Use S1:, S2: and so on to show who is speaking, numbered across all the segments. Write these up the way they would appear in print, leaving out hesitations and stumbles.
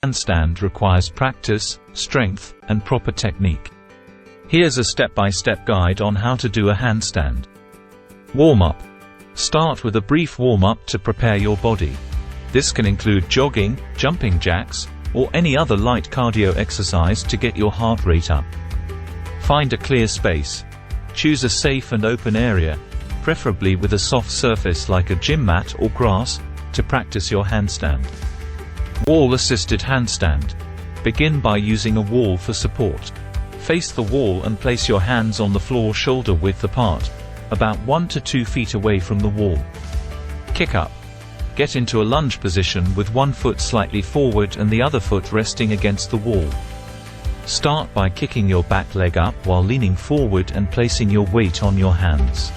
S1: Handstand requires practice, strength, and proper technique. Here's a step-by-step guide on how to do a handstand. Warm-up. Start with a brief warm-up to prepare your body. This can include jogging, jumping jacks, or any other light cardio exercise to get your heart rate up. Find a clear space. Choose a safe and open area, preferably with a soft surface like a gym mat or grass, to practice your handstand. Wall-assisted handstand. Begin by using a wall for support. Face the wall and place your hands on the floor shoulder width apart, about 1 to 2 feet away from the wall. Kick up. Get into a lunge position with one foot slightly forward and the other foot resting against the wall. Start by kicking your back leg up while leaning forward and placing your weight on your hands.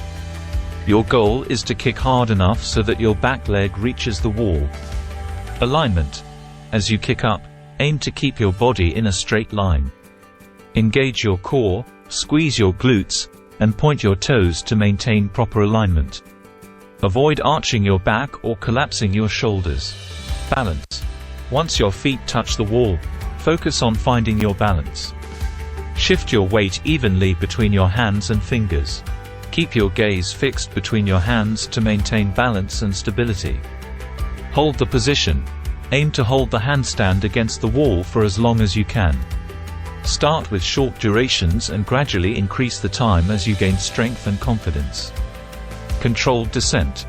S1: Your goal is to kick hard enough so that your back leg reaches the wall. Alignment. As you kick up, aim to keep your body in a straight line. Engage your core, squeeze your glutes, and point your toes to maintain proper alignment. Avoid arching your back or collapsing your shoulders. Balance. Once your feet touch the wall, focus on finding your balance. Shift your weight evenly between your hands and fingers. Keep your gaze fixed between your hands to maintain balance and stability. Hold the position. Aim to hold the handstand against the wall for as long as you can. Start with short durations and gradually increase the time as you gain strength and confidence. Controlled descent.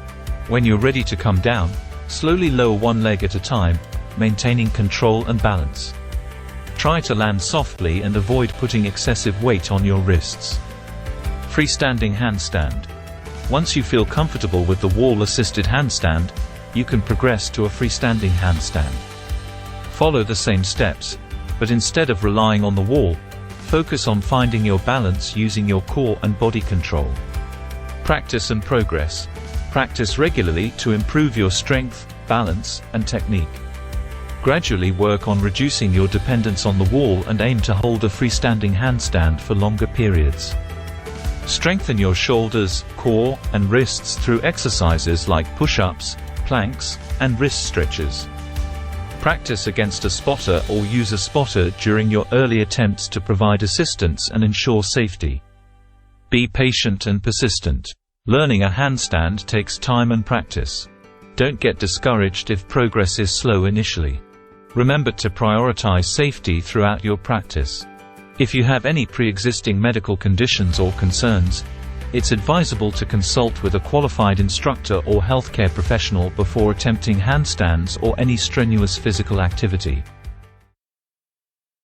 S1: When you're ready to come down, slowly lower one leg at a time, maintaining control and balance. Try to land softly and avoid putting excessive weight on your wrists. Freestanding handstand. Once you feel comfortable with the wall-assisted handstand, you can progress to a freestanding handstand. Follow the same steps, but instead of relying on the wall, focus on finding your balance using your core and body control. Practice and progress. Practice regularly to improve your strength, balance, and technique. Gradually work on reducing your dependence on the wall and aim to hold a freestanding handstand for longer periods. Strengthen your shoulders, core, and wrists through exercises like push-ups, planks, and wrist stretches. Practice against a spotter or use a spotter during your early attempts to provide assistance and ensure safety. Be patient and persistent. Learning a handstand takes time and practice. Don't get discouraged if progress is slow initially. Remember to prioritize safety throughout your practice. If you have any pre-existing medical conditions or concerns, it's advisable to consult with a qualified instructor or healthcare professional before attempting handstands or any strenuous physical activity.